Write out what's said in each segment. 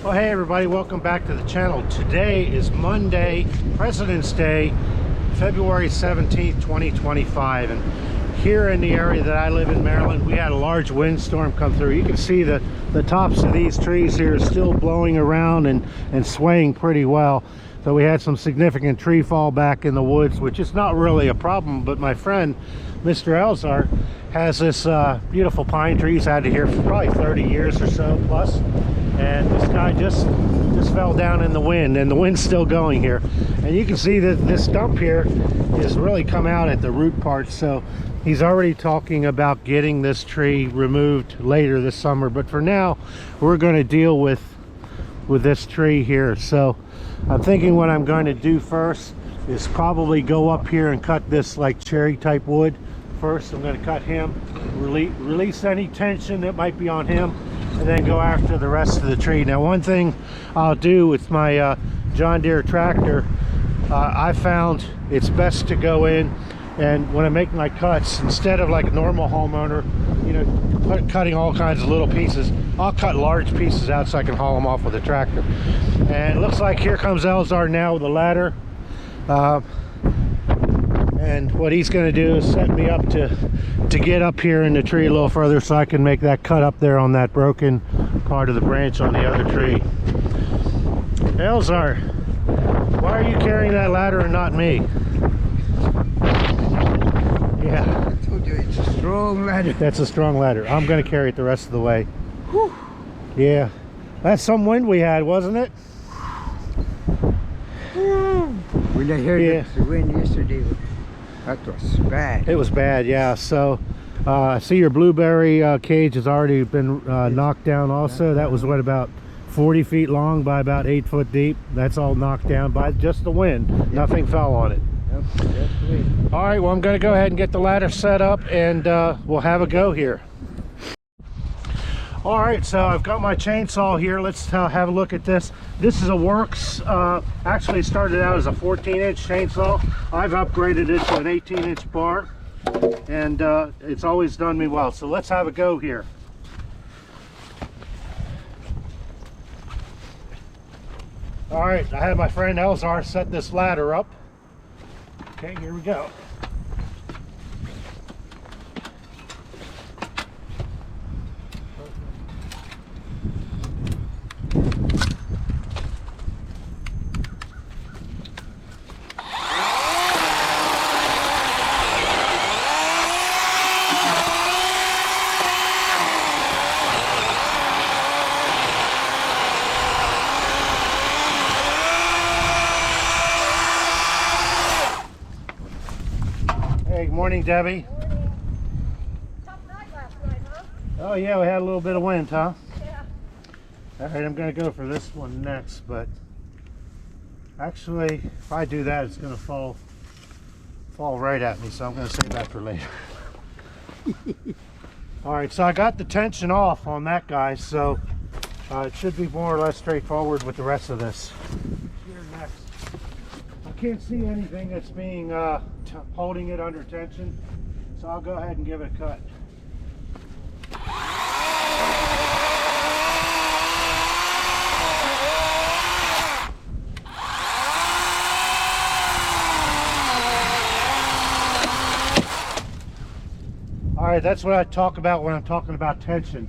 Well, hey everybody, welcome back to the channel. Today is Monday, President's Day, February 17th, 2025. And here in the area that I live in, Maryland, we had a large windstorm come through. You can see that the tops of these trees here are still blowing around and swaying pretty well. So we had some significant tree fall back in the woods, which is not really a problem, but my friend, Mr. Elizar, has this beautiful pine tree. He's had it here for probably 30 years or so plus. And this guy just fell down in the wind, and the wind's still going here. And you can see that this stump here has really come out at the root part. So he's already talking about getting this tree removed later this summer. But for now, we're going to deal with this tree here. So I'm thinking what I'm going to do first is probably go up here and cut this like cherry type wood first. I'm going to cut him, release any tension that might be on him, and then go after the rest of the tree. Now, one thing I'll do with my John Deere tractor, I found it's best to go in, and when I make my cuts, instead of like a normal homeowner, you know, cutting all kinds of little pieces, I'll cut large pieces out so I can haul them off with a tractor. And it looks like here comes Elizar now with a ladder. And what he's going to do is set me up to get up here in the tree a little further so I can make that cut up there on that broken part of the branch on the other tree. Elizar, why are you carrying that ladder and not me? Yeah. I told you it's a strong ladder. That's a strong ladder. I'm going to carry it the rest of the way. Whew. Yeah. That's some wind we had, wasn't it? When I heard the wind yesterday, that was bad. It was bad, yeah. So I see your blueberry cage has already been knocked down also. That was what, about 40 feet long by about 8 foot deep. That's all knocked down by just the wind. Yep. Nothing fell on it. Yep. All right, well, I'm going to go ahead and get the ladder set up, and we'll have a go here. All right, so I've got my chainsaw here. Let's have a look at this. This is a Worx. Actually started out as a 14-inch chainsaw. I've upgraded it to an 18-inch bar, and it's always done me well. So let's have a go here. All right, I have my friend Elizar set this ladder up. Okay, here we go. Hey, good morning, Debbie. Morning. Tough night last night, huh? Oh yeah, we had a little bit of wind, huh? Yeah. All right, I'm going to go for this one next, but actually, if I do that, it's going to fall right at me, so I'm going to save that for later. All right, so I got the tension off on that guy, so it should be more or less straightforward with the rest of this. Here next. I can't see anything that's being holding it under tension, so I'll go ahead and give it a cut. All right, that's what I talk about when I'm talking about tension.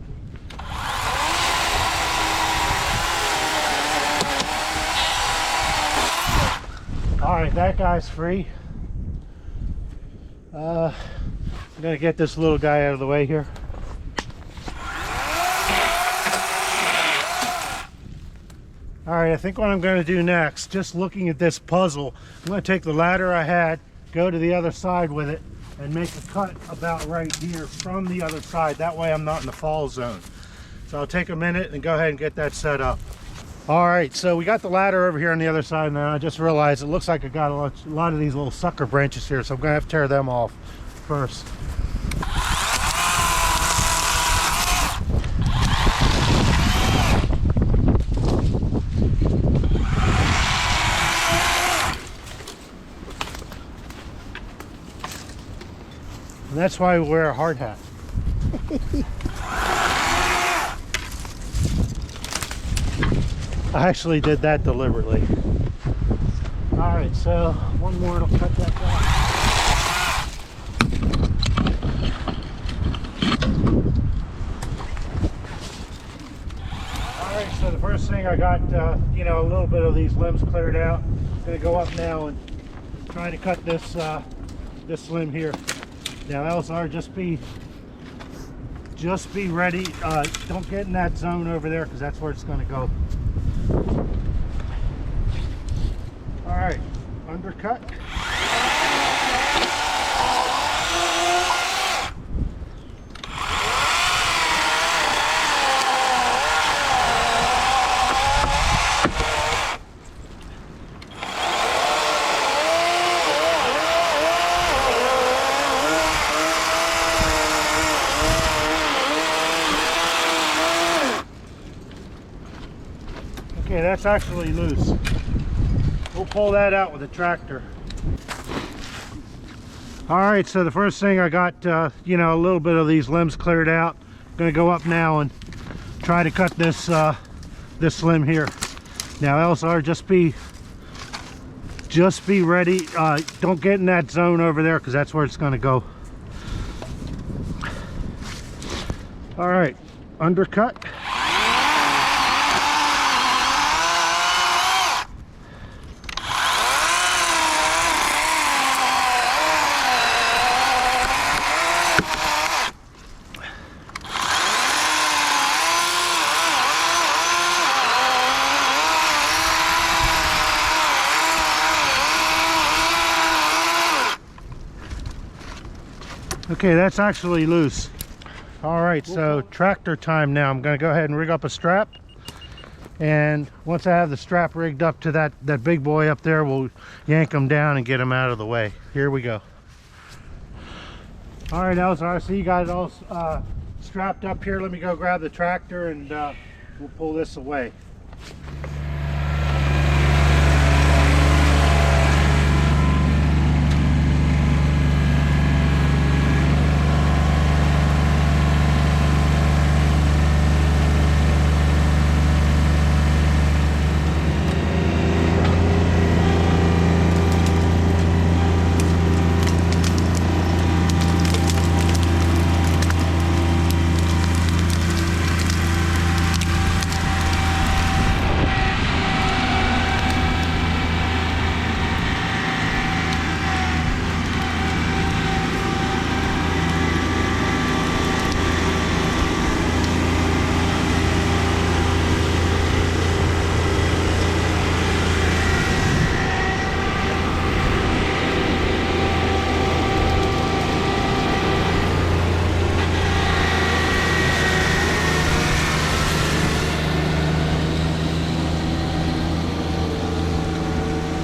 All right, that guy's free. I'm gonna get this little guy out of the way here. All right, I think what I'm gonna do next, just looking at this puzzle, I'm gonna take the ladder I had, go to the other side with it, and make a cut about right here from the other side. That way I'm not in the fall zone. So I'll take a minute and go ahead and get that set up. All right, so we got the ladder over here on the other side, and I just realized it looks like I got a lot of these little sucker branches here, so I'm gonna have to tear them off first. And that's why we wear a hard hat. I actually did that deliberately. All right, so one more and I'll cut that down. All right, so the first thing I got, you know, a little bit of these limbs cleared out. I'm gonna go up now and try to cut this this limb here. Now, Elizar, just be ready. Don't get in that zone over there because that's where it's gonna go. All right, undercut. Okay, that's actually loose. We'll pull that out with a tractor. All right, so the first thing I got, you know, a little bit of these limbs cleared out. I'm gonna go up now and try to cut this this limb here. Now, Elizar, just be ready. Don't get in that zone over there because that's where it's gonna go. All right, undercut. Okay, that's actually loose. All right, so tractor time now. I'm gonna go ahead and rig up a strap. And once I have the strap rigged up to that big boy up there, we'll yank him down and get him out of the way. Here we go. All right, Elizar, so you got it all strapped up here. Let me go grab the tractor and we'll pull this away.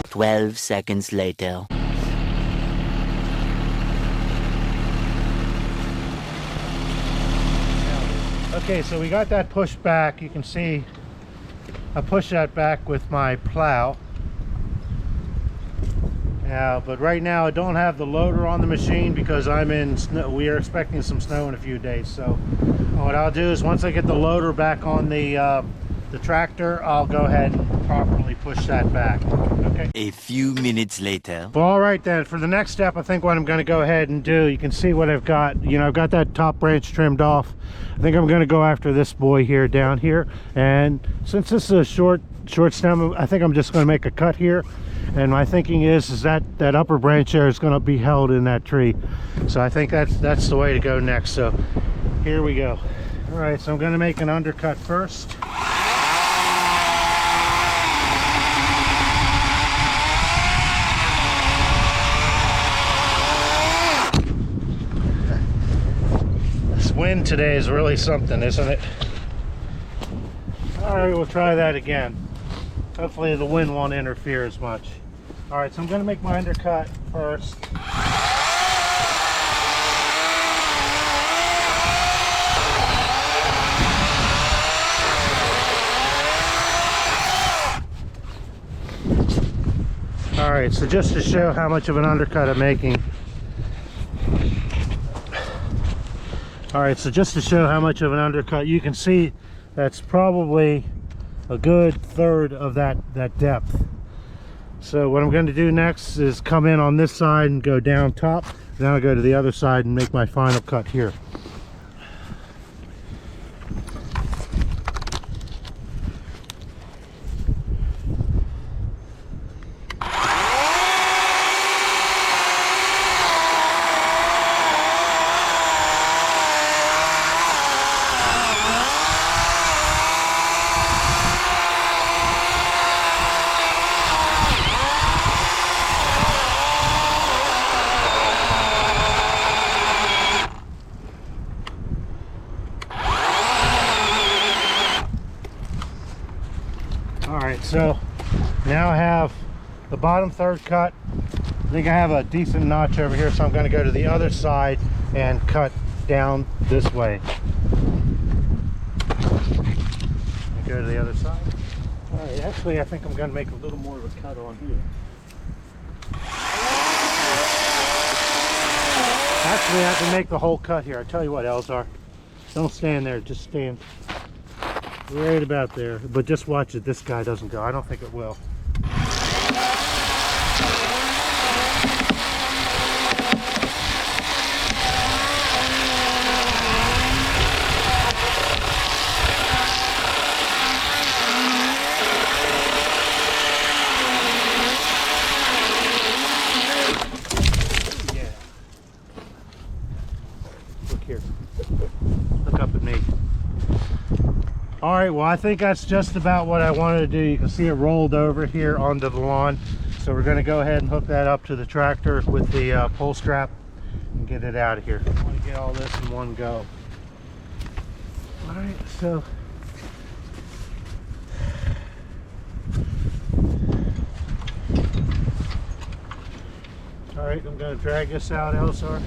Twelve seconds later. Okay, so we got that pushed back. You can see I pushed that back with my plow. But right now I don't have the loader on the machine because I'm in snow. We are expecting some snow in a few days. So what I'll do is once I get the loader back on the tractor, I'll go ahead and properly push that back. Okay. A few minutes later. Well, all right then. For the next step, I think what I'm going to go ahead and do, you can see what I've got. You know, I've got that top branch trimmed off. I think I'm going to go after this boy here down here. And since this is a short stem, I think I'm just going to make a cut here. And my thinking is that upper branch there is going to be held in that tree. So I think that's the way to go next. So here we go. All right, so I'm going to make an undercut first. Wind today is really something, isn't it? All right, we'll try that again. Hopefully the wind won't interfere as much. All right, so I'm going to make my undercut first. All right, so just to show how much of an undercut I'm making. All right, so just to show how much of an undercut, you can see that's probably a good third of that depth. So what I'm going to do next is come in on this side and go down top. Then I'll go to the other side and make my final cut here. Alright, so now I have the bottom third cut. I think I have a decent notch over here, so I'm going to go to the other side and cut down this way. Go to the other side. Alright, actually I think I'm going to make a little more of a cut on here. Actually I can make the whole cut here. I tell you what, Elizar, don't stand there, just stand right about there, but just watch it. This guy doesn't go. I don't think it will. Yeah. Look here. Look up at me. All right, well, I think that's just about what I wanted to do. You can see it rolled over here onto the lawn. So we're going to go ahead and hook that up to the tractor with the pull strap and get it out of here. I want to get all this in one go. All right, so all right, I'm going to drag this out, Elizar.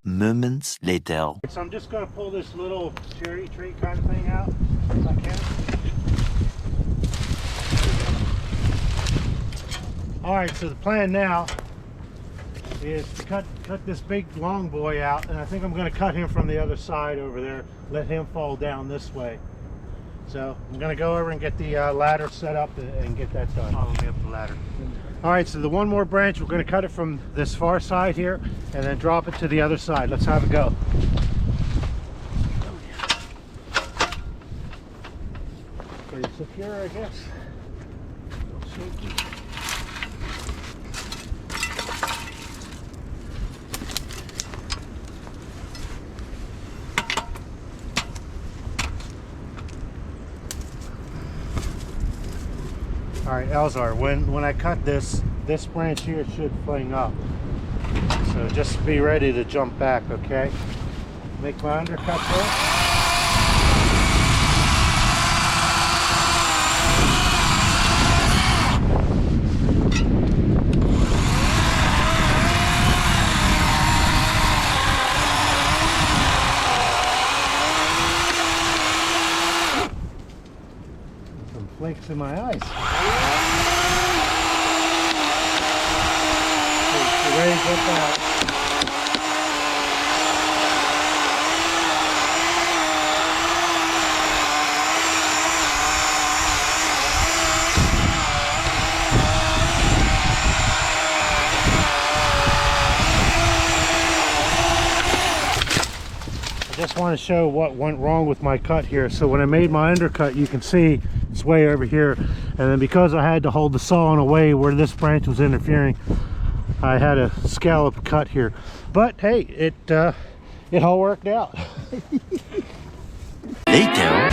Moments later. So I'm just going to pull this little cherry tree kind of thing out if I can. All right, so the plan now is to cut this big long boy out, and I think I'm going to cut him from the other side over there, let him fall down this way. So I'm going to go over and get the ladder set up and get that done. Follow me up the ladder. All right, so the one more branch, we're going to cut it from this far side here and then drop it to the other side. Let's have it go. Pretty secure, I guess. A little shaky. All right, Elizar, when I cut this branch here should fling up. So just be ready to jump back, okay? Make my undercut there. Some flakes in my eyes. Ready to get that. just want to show what went wrong with my cut here. So when I made my undercut, you can see it's way over here, and then because I had to hold the saw in a way where this branch was interfering, I had a scallop cut here. But hey, it all worked out. Later.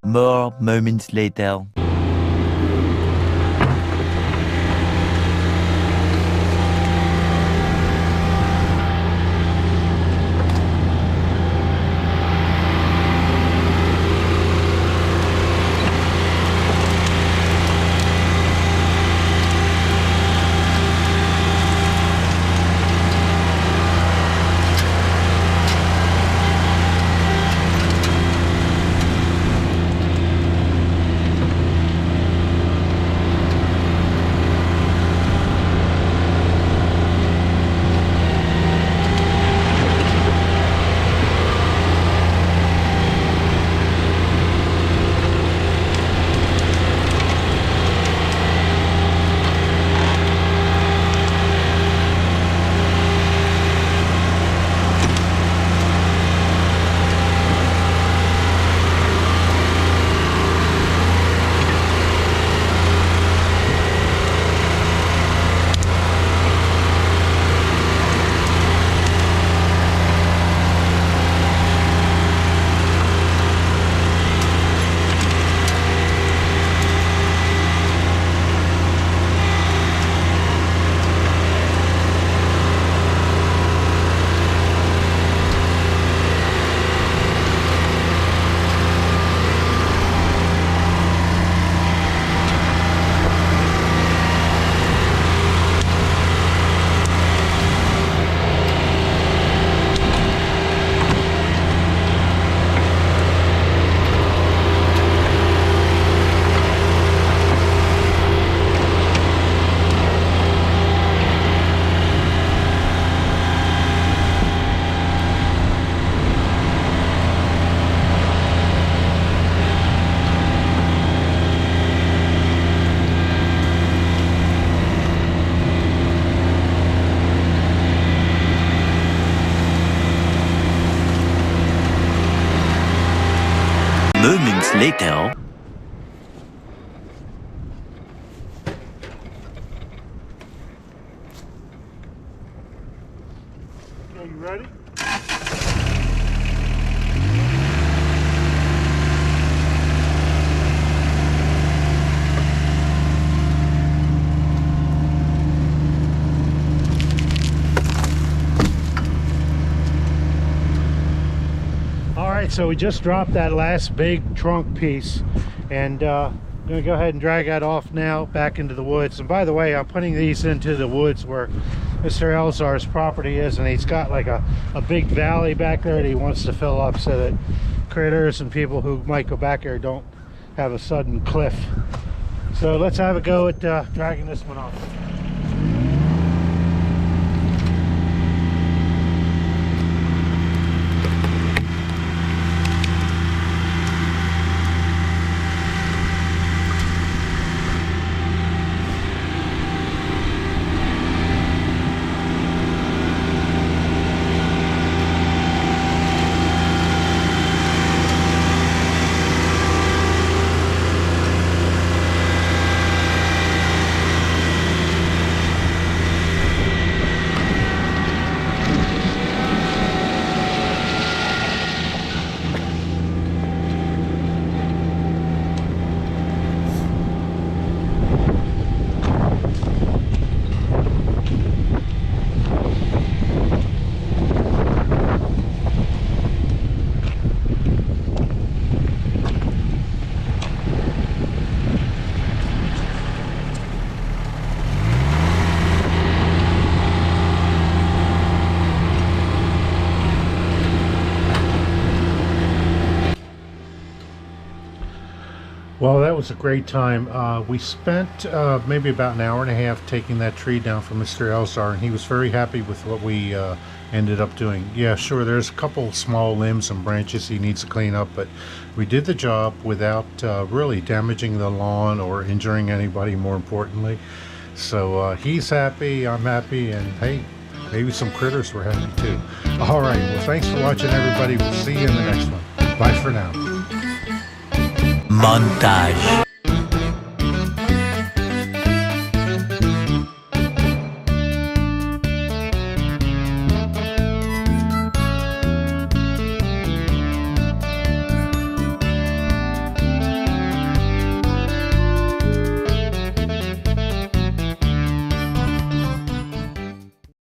More moments later. Moments later. Okay, you ready? Alright, so we just dropped that last big trunk piece, and I'm going to go ahead and drag that off now back into the woods. And by the way, I'm putting these into the woods where Mr. Elizar's property is, and he's got like a big valley back there that he wants to fill up so that critters and people who might go back there don't have a sudden cliff. So let's have a go at dragging this one off. Well, that was a great time. We spent maybe about an hour and a half taking that tree down for Mr. Elizar, and he was very happy with what we ended up doing. Yeah, sure, there's a couple small limbs and branches he needs to clean up, but we did the job without really damaging the lawn or injuring anybody, more importantly. So he's happy, I'm happy, and hey, maybe some critters were happy too. All right, well, thanks for watching, everybody. We'll see you in the next one. Bye for now. Montage.